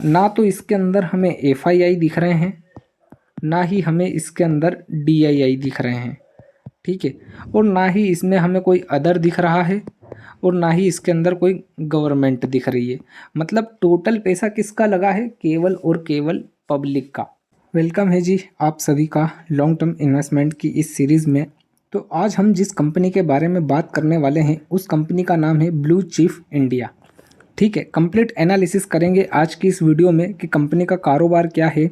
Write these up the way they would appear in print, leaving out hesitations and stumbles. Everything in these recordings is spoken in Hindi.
ना तो इसके अंदर हमें FII दिख रहे हैं, ना ही हमें इसके अंदर DII दिख रहे हैं, ठीक है। और ना ही इसमें हमें कोई अदर दिख रहा है, और ना ही इसके अंदर कोई गवर्नमेंट दिख रही है। मतलब टोटल पैसा किसका लगा है? केवल और केवल पब्लिक का। वेलकम है जी आप सभी का लॉन्ग टर्म इन्वेस्टमेंट की इस सीरीज़ में। तो आज हम जिस कंपनी के बारे में बात करने वाले हैं उस कंपनी का नाम है ब्लू चिप इंडिया, ठीक है। कंप्लीट एनालिसिस करेंगे आज की इस वीडियो में कि कंपनी का कारोबार क्या है,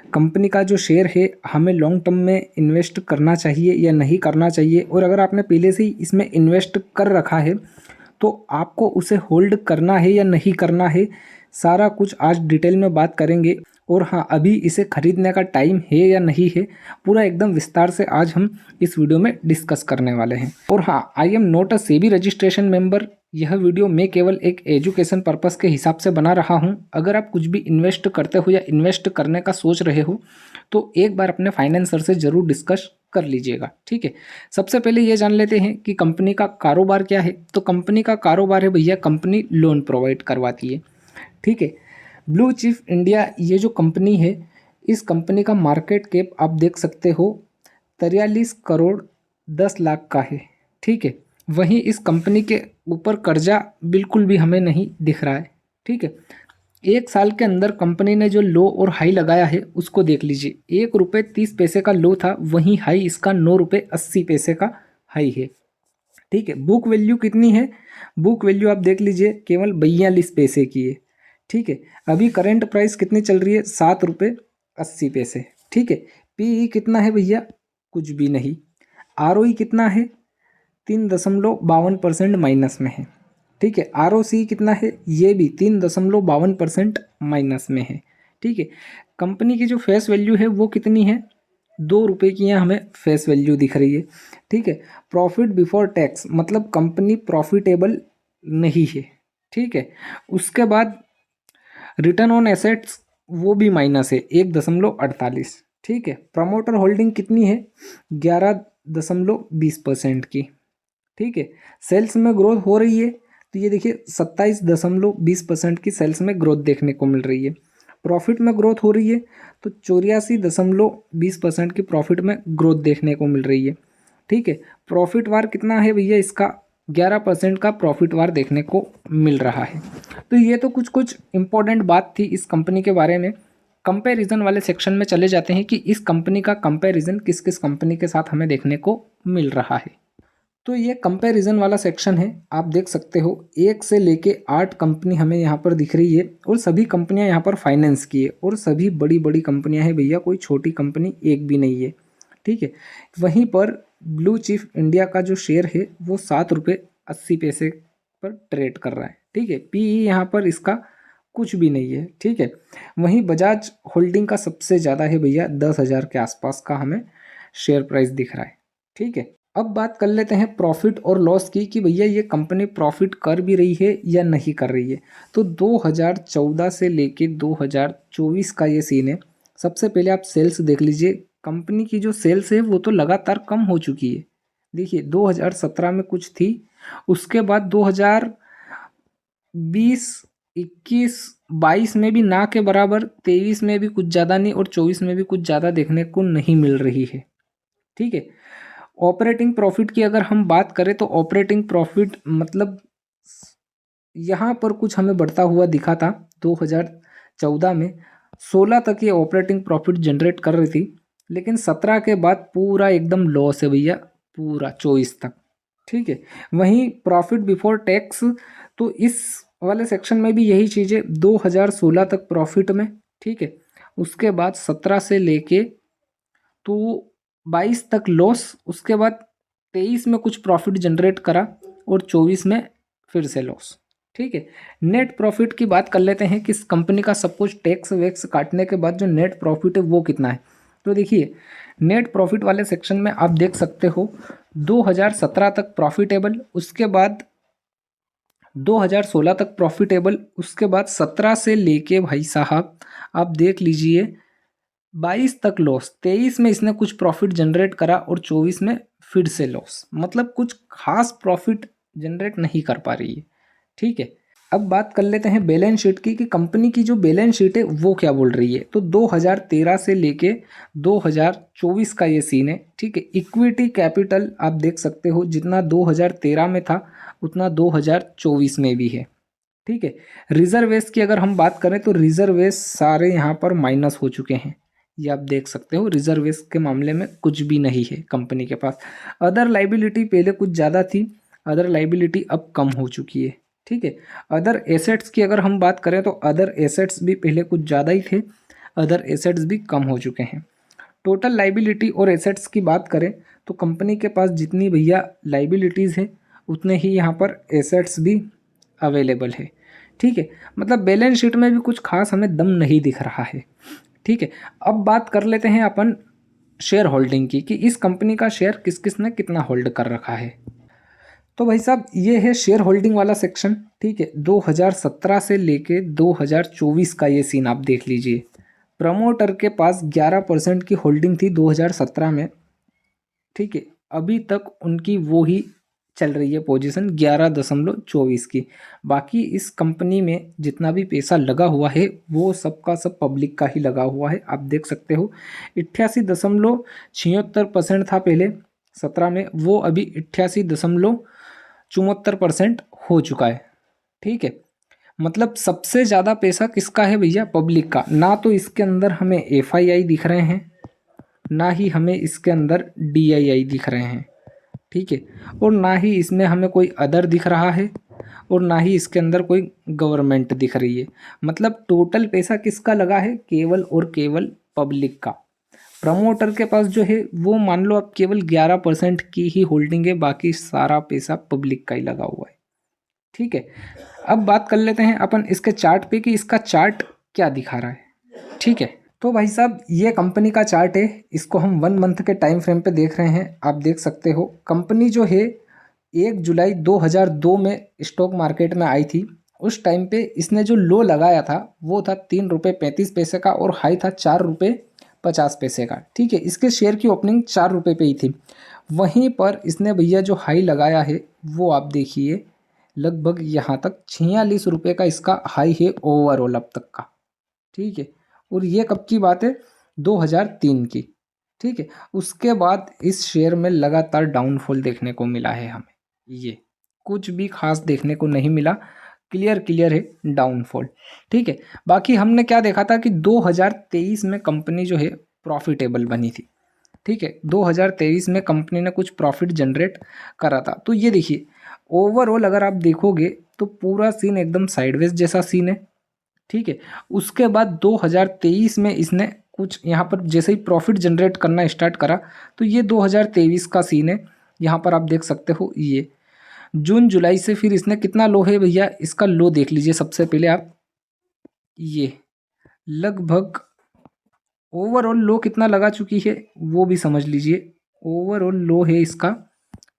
कंपनी का जो शेयर है हमें लॉन्ग टर्म में इन्वेस्ट करना चाहिए या नहीं करना चाहिए, और अगर आपने पहले से ही इसमें इन्वेस्ट कर रखा है तो आपको उसे होल्ड करना है या नहीं करना है, सारा कुछ आज डिटेल में बात करेंगे। और हाँ, अभी इसे खरीदने का टाइम है या नहीं है, पूरा एकदम विस्तार से आज हम इस वीडियो में डिस्कस करने वाले हैं। और हाँ, I am not a SEBI registration member. यह वीडियो मैं केवल एक एजुकेशन पर्पस के हिसाब से बना रहा हूं। अगर आप कुछ भी इन्वेस्ट करते हो या इन्वेस्ट करने का सोच रहे हो तो एक बार अपने फाइनेंसर से ज़रूर डिस्कस कर लीजिएगा, ठीक है। सबसे पहले ये जान लेते हैं कि कंपनी का कारोबार क्या है। तो कंपनी का कारोबार है भैया, कंपनी लोन प्रोवाइड करवाती है, ठीक है। ब्लू चिप इंडिया ये जो कंपनी है, इस कंपनी का मार्केट कैप आप देख सकते हो 43 करोड़ 10 लाख का है, ठीक है। वहीं इस कंपनी के ऊपर कर्जा बिल्कुल भी हमें नहीं दिख रहा है, ठीक है। एक साल के अंदर कंपनी ने जो लो और हाई लगाया है उसको देख लीजिए। 1 रुपये 30 पैसे का लो था, वहीं हाई इसका 9 रुपये 80 पैसे का हाई है, ठीक है। बुक वैल्यू कितनी है? बुक वैल्यू आप देख लीजिए केवल 42 पैसे की है, ठीक है। अभी करंट प्राइस कितनी चल रही है? 7 रुपये 80 पैसे, ठीक है। PE कितना है भैया? कुछ भी नहीं। ROE कितना है? 3.52% माइनस में है, ठीक है। ROC कितना है? ये भी 3.52% माइनस में है, ठीक है। कंपनी की जो फेस वैल्यू है वो कितनी है? 2 रुपये की यहाँ हमें फेस वैल्यू दिख रही है, ठीक है। प्रॉफिट बिफोर टैक्स मतलब कंपनी प्रॉफिटेबल नहीं है, ठीक है। उसके बाद रिटर्न ऑन एसेट्स वो भी माइनस है 1.48, ठीक है। प्रमोटर होल्डिंग कितनी है? 11.20% की, ठीक है। सेल्स में ग्रोथ हो रही है तो ये देखिए 27.20% की सेल्स में ग्रोथ देखने को मिल रही है। प्रॉफिट में ग्रोथ हो रही है तो 84.20% की प्रॉफिट में ग्रोथ देखने को मिल रही है, ठीक है। प्रॉफिट वार कितना है भैया? इसका 11% का प्रॉफिट वार देखने को मिल रहा है। तो ये तो कुछ इंपॉर्टेंट बात थी इस कंपनी के बारे में। कंपैरिजन वाले सेक्शन में चले जाते हैं कि इस कंपनी का कंपैरिजन किस किस कंपनी के साथ हमें देखने को मिल रहा है। तो ये कंपैरिजन वाला सेक्शन है, आप देख सकते हो 1 से लेके 8 कंपनी हमें यहाँ पर दिख रही है, और सभी कंपनियाँ यहाँ पर फाइनेंस की है, और सभी बड़ी बड़ी कंपनियाँ हैं भैया, कोई छोटी कंपनी एक भी नहीं है, ठीक है। वहीं पर ब्लू चिप इंडिया का जो शेयर है वो 7 रुपये 80 पैसे पर ट्रेड कर रहा है, ठीक है। PE यहाँ पर इसका कुछ भी नहीं है, ठीक है। वहीं बजाज होल्डिंग का सबसे ज़्यादा है भैया, 10,000 के आसपास का हमें शेयर प्राइस दिख रहा है, ठीक है। अब बात कर लेते हैं प्रॉफिट और लॉस की कि भैया ये कंपनी प्रॉफिट कर भी रही है या नहीं कर रही है। तो 2014 से लेके 2024 का ये सीन है। सबसे पहले आप सेल्स देख लीजिए, कंपनी की जो सेल्स है वो तो लगातार कम हो चुकी है। देखिए 2017 में कुछ थी, उसके बाद 2020, 21, 22 में भी ना के बराबर, 23 में भी कुछ ज़्यादा नहीं, और 24 में भी कुछ ज़्यादा देखने को नहीं मिल रही है, ठीक है। ऑपरेटिंग प्रॉफिट की अगर हम बात करें तो ऑपरेटिंग प्रॉफिट मतलब यहाँ पर कुछ हमें बढ़ता हुआ दिखा था 2014 में, 16 तक ये ऑपरेटिंग प्रॉफिट जनरेट कर रही थी, लेकिन 17 के बाद पूरा एकदम लॉस है भैया, पूरा 24 तक, ठीक है। वहीं प्रॉफिट बिफोर टैक्स, तो इस वाले सेक्शन में भी यही चीज़ है, 2016 तक प्रॉफिट में, ठीक है। उसके बाद 17 से लेके तो 22 तक लॉस, उसके बाद 23 में कुछ प्रॉफिट जनरेट करा, और 24 में फिर से लॉस, ठीक है। नेट प्रॉफिट की बात कर लेते हैं कि इस कंपनी का सपोज टैक्स वैक्स काटने के बाद जो नेट प्रॉफिट है वो कितना है। तो देखिए नेट प्रॉफिट वाले सेक्शन में आप देख सकते हो 2017 तक प्रॉफिटेबल, उसके बाद 2016 तक प्रॉफिटेबल, उसके बाद 17 से लेके भाई साहब आप देख लीजिए 22 तक लॉस, 23 में इसने कुछ प्रॉफिट जनरेट करा, और 24 में फिर से लॉस, मतलब कुछ खास प्रॉफिट जनरेट नहीं कर पा रही है, ठीक है। अब बात कर लेते हैं बैलेंस शीट की कि कंपनी की जो बैलेंस शीट है वो क्या बोल रही है। तो 2013 से लेके 2024 का ये सीन है, ठीक है। इक्विटी कैपिटल आप देख सकते हो जितना 2013 में था उतना 2024 में भी है, ठीक है। रिजर्वेस की अगर हम बात करें तो रिजर्वेस सारे यहाँ पर माइनस हो चुके हैं, ये आप देख सकते हो। रिजर्वेस के मामले में कुछ भी नहीं है कंपनी के पास। अदर लाइबिलिटी पहले कुछ ज़्यादा थी, अदर लाइबिलिटी अब कम हो चुकी है, ठीक है। अदर एसेट्स की अगर हम बात करें तो अदर एसेट्स भी पहले कुछ ज़्यादा ही थे, अदर एसेट्स भी कम हो चुके हैं। टोटल लाइबिलिटी और एसेट्स की बात करें तो कंपनी के पास जितनी भैया लाइबिलिटीज़ है उतने ही यहाँ पर एसेट्स भी अवेलेबल है, ठीक है। मतलब बैलेंस शीट में भी कुछ खास हमें दम नहीं दिख रहा है, ठीक है। अब बात कर लेते हैं अपन शेयर होल्डिंग की कि इस कंपनी का शेयर किस किस ने कितना होल्ड कर रखा है। तो भाई साहब ये है शेयर होल्डिंग वाला सेक्शन, ठीक है। 2017 से लेके 2024 का ये सीन आप देख लीजिए। प्रमोटर के पास 11% की होल्डिंग थी 2017 में, ठीक है। अभी तक उनकी वो ही चल रही है पोजीशन 11.24 की। बाकी इस कंपनी में जितना भी पैसा लगा हुआ है वो सबका सब पब्लिक का ही लगा हुआ है, आप देख सकते हो। 88.76% था पहले 17 में, वो अभी 88.74% हो चुका है, ठीक है। मतलब सबसे ज़्यादा पैसा किसका है भैया? पब्लिक का। ना तो इसके अंदर हमें FII दिख रहे हैं, ना ही हमें इसके अंदर DII दिख रहे हैं, ठीक है। और ना ही इसमें हमें कोई अदर दिख रहा है और ना ही इसके अंदर कोई गवर्नमेंट दिख रही है। मतलब टोटल पैसा किसका लगा है? केवल और केवल पब्लिक का। प्रमोटर के पास जो है वो मान लो अब केवल 11% की ही होल्डिंग है, बाकी सारा पैसा पब्लिक का ही लगा हुआ है, ठीक है। अब बात कर लेते हैं अपन इसके चार्ट पे कि इसका चार्ट क्या दिखा रहा है, ठीक है। तो भाई साहब ये कंपनी का चार्ट है, इसको हम 1 मंथ के टाइम फ्रेम पे देख रहे हैं। आप देख सकते हो कंपनी जो है 1 जुलाई 2002 में स्टॉक मार्केट में आई थी। उस टाइम पे इसने जो लो लगाया था वो था 3 रुपये 35 पैसे का और हाई था 4 रुपये 50 पैसे का, ठीक है। इसके शेयर की ओपनिंग 4 रुपये पे ही थी। वहीं पर इसने भैया जो हाई लगाया है वो आप देखिए लगभग यहाँ तक 46 रुपये का इसका हाई है ओवरऑल अब तक का, ठीक है। और ये कब की बात है? 2003 की, ठीक है। उसके बाद इस शेयर में लगातार डाउनफॉल देखने को मिला है हमें, ये कुछ भी खास देखने को नहीं मिला, क्लियर है डाउनफॉल, ठीक है। बाकी हमने क्या देखा था कि 2023 में कंपनी जो है प्रॉफिटेबल बनी थी, ठीक है। 2023 में कंपनी ने कुछ प्रॉफिट जनरेट करा था। तो ये देखिए ओवरऑल अगर आप देखोगे तो पूरा सीन एकदम साइडवेज जैसा सीन है, ठीक है। उसके बाद 2023 में इसने कुछ यहाँ पर जैसे ही प्रॉफिट जनरेट करना स्टार्ट करा तो ये 2023 का सीन है। यहाँ पर आप देख सकते हो ये जून जुलाई से फिर इसने कितना लो है भैया, इसका लो देख लीजिए सबसे पहले आप। ये लगभग ओवरऑल लो कितना लगा चुकी है वो भी समझ लीजिए। ओवरऑल लो है इसका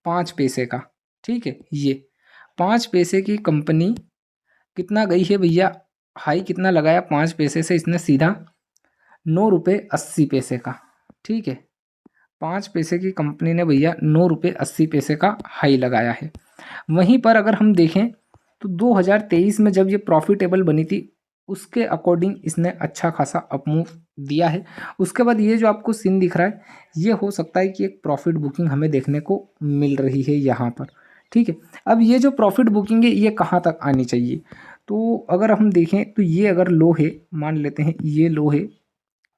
5 पैसे का, ठीक है। ये 5 पैसे की कंपनी कितना गई है भैया? हाई कितना लगाया? 5 पैसे से इसने सीधा 9 रुपये 80 पैसे का, ठीक है। 5 पैसे की कंपनी ने भैया 9 रुपये 80 पैसे का हाई लगाया है। वहीं पर अगर हम देखें तो 2023 में जब ये प्रॉफिटेबल बनी थी उसके अकॉर्डिंग इसने अच्छा खासा अपमूव दिया है। उसके बाद ये जो आपको सीन दिख रहा है ये हो सकता है कि एक प्रॉफिट बुकिंग हमें देखने को मिल रही है यहाँ पर, ठीक है। अब ये जो प्रॉफिट बुकिंग है ये कहाँ तक आनी चाहिए? तो अगर हम देखें तो ये अगर लो है, मान लेते हैं ये लो है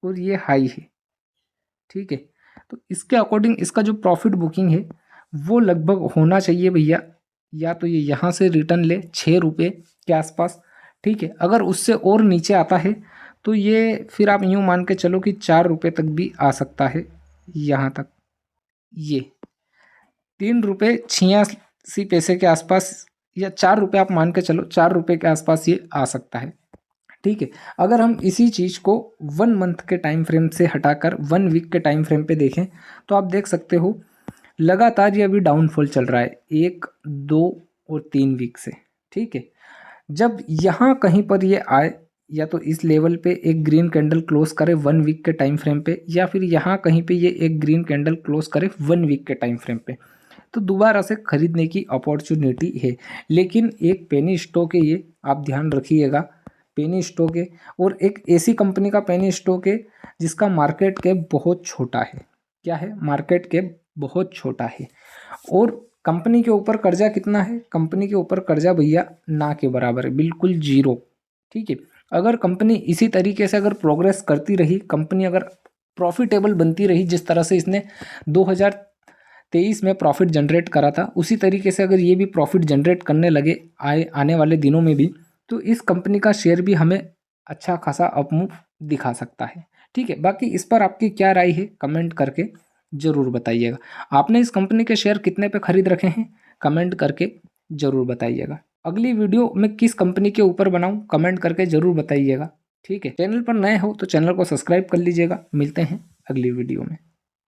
और ये हाई है, ठीक है। तो इसके अकॉर्डिंग इसका जो प्रॉफिट बुकिंग है वो लगभग होना चाहिए भैया, या तो ये यहाँ से रिटर्न ले 6 रुपये के आसपास, ठीक है। अगर उससे और नीचे आता है तो ये फिर आप यूँ मान के चलो कि 4 रुपये तक भी आ सकता है। यहाँ तक ये 3 रुपये 86 पैसे के आसपास या 4 रुपये आप मान के चलो 4 रुपये के आसपास ये आ सकता है, ठीक है। अगर हम इसी चीज़ को 1 मंथ के टाइम फ्रेम से हटाकर 1 वीक के टाइम फ्रेम पे देखें तो आप देख सकते हो लगातार ये अभी डाउनफॉल चल रहा है 1, 2 और 3 वीक से, ठीक है। जब यहाँ कहीं पर ये आए या तो इस लेवल पे एक ग्रीन कैंडल क्लोज करे 1 वीक के टाइम फ्रेम पे, या फिर यहाँ कहीं पे ये एक ग्रीन कैंडल क्लोज करे 1 वीक के टाइम फ्रेम पे, तो दोबारा से खरीदने की अपॉर्चुनिटी है। लेकिन एक पेनी स्टॉक है, ये आप ध्यान रखिएगा, पेनी स्टॉक है और एक ऐसी कंपनी का पेनी स्टॉक है जिसका मार्केट कैप बहुत छोटा है। क्या है? मार्केट कैप बहुत छोटा है। और कंपनी के ऊपर कर्जा कितना है? कंपनी के ऊपर कर्जा भैया ना के बराबर है, बिल्कुल जीरो। ठीक है, अगर कंपनी इसी तरीके से अगर प्रोग्रेस करती रही, कंपनी अगर प्रॉफिटेबल बनती रही जिस तरह से इसने 2023 में प्रॉफिट जनरेट करा था, उसी तरीके से अगर ये भी प्रॉफिट जनरेट करने लगे आने वाले दिनों में भी, तो इस कंपनी का शेयर भी हमें अच्छा खासा अपमूव दिखा सकता है। ठीक है, बाकी इस पर आपकी क्या राय है कमेंट करके ज़रूर बताइएगा। आपने इस कंपनी के शेयर कितने पे खरीद रखे हैं कमेंट करके ज़रूर बताइएगा। अगली वीडियो मैं किस कंपनी के ऊपर बनाऊं कमेंट करके ज़रूर बताइएगा। ठीक है, चैनल पर नए हो तो चैनल को सब्सक्राइब कर लीजिएगा। मिलते हैं अगली वीडियो में।